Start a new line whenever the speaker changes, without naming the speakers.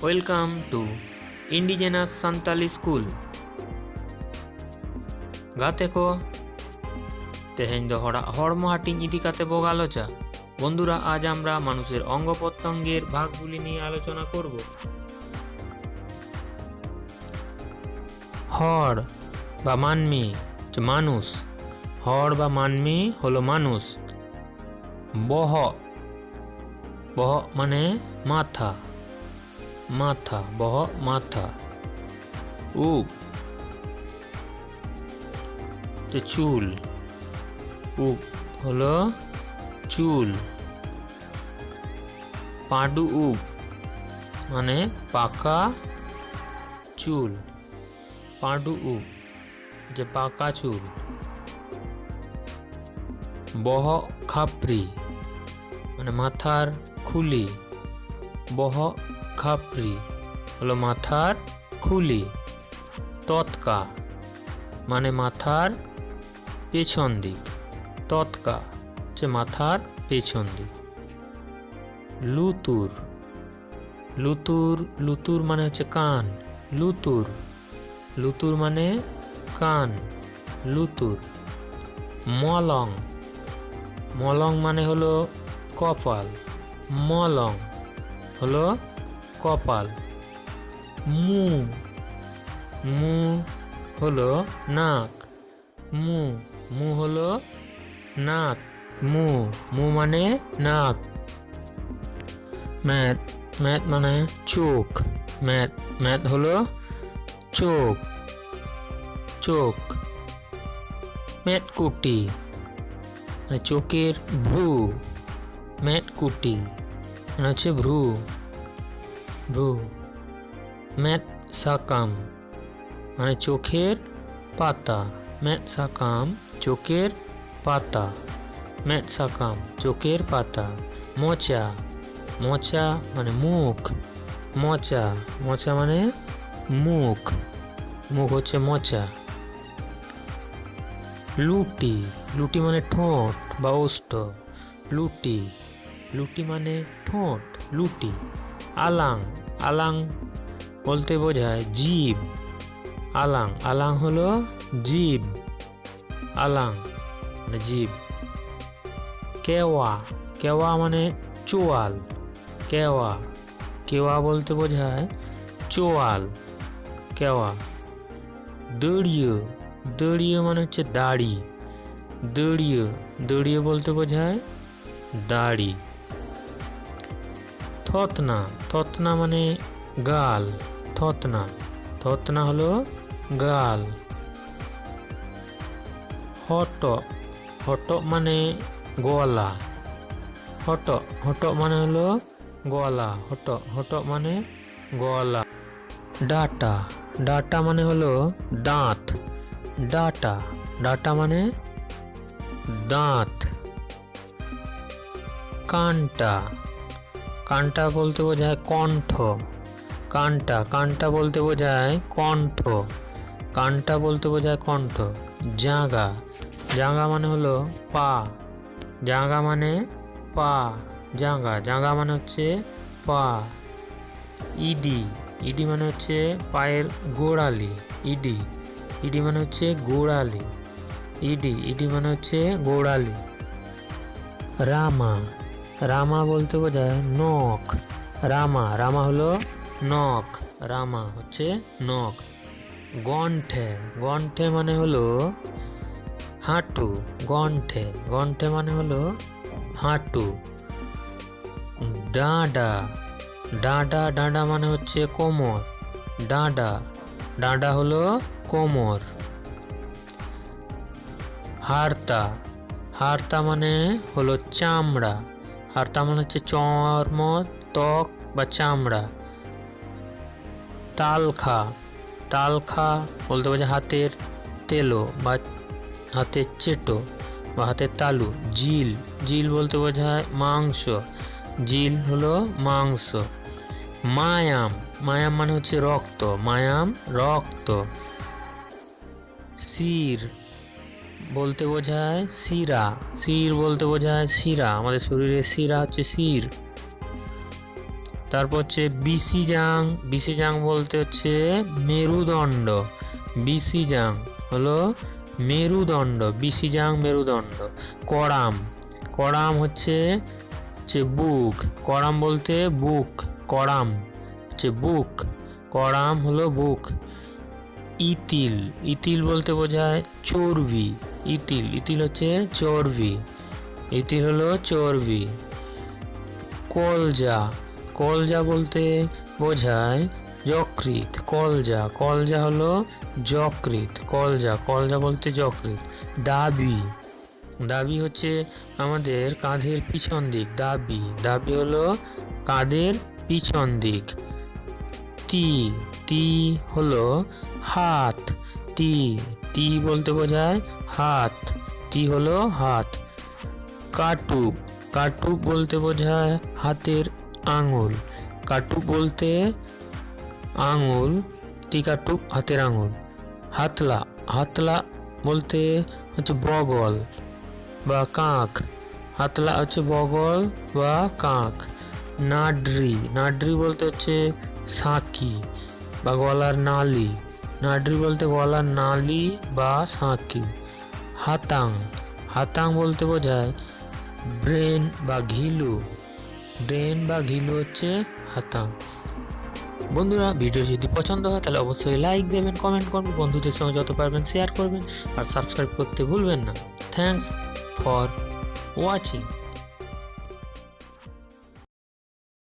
Welcome to indigenous Santali school গাতে কো তেহেñ ᱫᱚ ᱦᱚᱲᱟᱜ ᱦᱚᱲᱢᱚ ᱦᱟᱹᱴᱤᱧ ᱤᱫᱤ ᱠᱟᱛᱮ ᱵᱚ ᱜᱟᱞᱚᱪᱟ। বন্ধুরা, আজ আমরা মানুষের অঙ্গ প্রত্যঙ্গের ভাগগুলি নিয়ে আলোচনা করব। হড় বা মানমি মানুষ, হড় বা মানমি হলো মানুষ। বহ, বহ মানে মাথা, মাথা, বহ মাথা। উক চুল, উক হলো চুল। পাডু উক মানে পাকা চুল, পাডু উক যে পাকা চুল। বহ খাপড়ি মানে মাথার খুলি, বহ খাপড়ি হলো মাথার খুলি। তৎকা মানে মাথার পেছন দিক, তৎকা হচ্ছে মাথার পেছন দিক। লুতুর, লুতুর, লুতুর মানে হচ্ছে কান, লুতুর, লুতুর মানে কান, লুতুর। মলং, মলং মানে হলো কপাল, মলং হলো কপাল। মু, মু হলো নাক, মু, মু হলো নাক, মু, মু মানে নাক। ম্যাট, ম্যাট মানে চোখ, ম্যাট, ম্যাট হলো চোখ, চোখ। মেটকুটি মানে চোখের ভ্রু, মেটকুটি মানে হচ্ছে ভ্রু, ভ্রু। মেট সাকাম মানে চোখের পাতা, মেট সাকাম চোখের পাতা, মেট সাকাম চোখের পাতা। মোচা, মোচা মানে মুখ, মোচা, মোচা মানে মুখ, মুখ হচ্ছে মোচা। লুটি, লুটি মানে ঠোঁট বা ওষ্ঠ, লুটি, লুটি মানে ঠোঁট, লুটি। আলাং, আলাং বলতে বোঝায় জিভ, আলাং, আলাং হলো জিভ, আলাং মানে জিভ। কেওয়া, কেওয়া মানে চোয়াল, কেওয়া, কেওয়া বলতে বোঝায় চোয়াল, কেওয়া। দড়িয়ে, দড়িয়ে মানে হচ্ছে দাড়ি, দড়িয়ে, দড়িয়ে বলতে বোঝায় দাড়ি। থতনা, থতনা মানে গাল, থতনা, থতনা হলো গাল। হট, হট মানে গলা, হট, হট মানে হলো গলা, হট, হট মানে গলা। ডাটা, ডাটা মানে হলো দাঁত, ডাটা, ডাটা মানে দাঁত। কানটা, কানটা বলতে বোঝায় কণ্ঠ, কানটা, কানটা বলতে বোঝায় কণ্ঠ, কানটা বলতে বোঝায় কণ্ঠ। জাগা, জাগা মানে হলো পা, জাগা মানে পা, জাগা, জাগা মানে হচ্ছে পা। ইডি, ইডি মানে হচ্ছে পায়ের গোড়ালি, ইডি, ইডি মানে হচ্ছে গোড়ালি, ইডি, ইডি মানে হচ্ছে গোড়ালি। রামা, রামা বলতে বোঝায় নখ, রামা, রামা হলো নখ, রামা হচ্ছে নখ। গণ্ঠে, গণ্ঠে মানে হলো হাঁটু, গণ্ঠে, গণ্ঠে মানে হলো হাঁটু। ডাঁডা, ডাঁডা, ডাঁডা মানে হচ্ছে কোমর, ডাঁডা, ডাঁডা হলো কোমর। হারতা, হারতা মানে হলো চামড়া, হারতা মানে হচ্ছে চর্ম, ত্বক বা চামড়া। তালখা, তালখা বলতে বোঝায় হাতের তেলো বা হাতের চেটো বা হাতের তালু। জিল, জিল বলতে বোঝায় মাংস, জিল হলো মাংস। মায়াম, মায়াম মানে হচ্ছে রক্ত, মায়াম রক্ত। শির বলতে বোঝায় শিরা, শির বলতে বোঝায় শিরা, আমাদের শরীরের শিরা হচ্ছে শির। তারপর হচ্ছে বিসিজাং। বিসিজাং বলতে হচ্ছে মেরুদণ্ড। বিসিজাং হলো মেরুদণ্ড, বিসিজাং মেরুদণ্ড। কড়াম। কড়াম হচ্ছে বুক। কড়াম বলতে বুক, কড়াম হচ্ছে বুক, কড়াম হলো বুক। ইতিল। ইতিল বলতে বোঝায় চর্বি। ইতিল, ইতিল হচ্ছে চর্বি, ইতিল হলো চর্বি। কলজা। কলজা বলতে বোঝায় যকৃৎ। কলজা, কলজা হলো যকৃৎ, কলজা, কলজা বলতে যকৃৎ। দাবি। দাবি হচ্ছে আমাদের কাঁধের পিছন দিক, দাবি, দাবি হলো কাঁধের পিছন দিক। তি। তি হলো হাত। তি, তি বলতে বোঝায় হাত, তি হলো হাত। কাটুক। কাটুক বলতে বোঝায় হাতের আঙুল। কাটুক বলতে আঙুল, টি কাটুক হাতের আঙুল। হাতলা। হাতলা বলতে হচ্ছে বগল বা কাঁখ। হাতলা হচ্ছে বগল বা কাঁখ। নাড্রি। নাড্রি বলতে হচ্ছে সাঁকি বা গলার নালি। নাড্রি বলতে গলার নালি বা সাঁকি। হাতাং। হাতাং বলতে বোঝায় ব্রেন বা ঘিলু। ব্রেন বা ঘিলু হচ্ছে হাতাং। বন্ধুরা, ভিডিও যদি পছন্দ হয় তাহলে অবশ্যই লাইক দেবেন, কমেন্ট করবেন, বন্ধুদের সঙ্গে যত পারবেন শেয়ার করবেন আর সাবস্ক্রাইব করতে ভুলবেন না। Thanks for watching.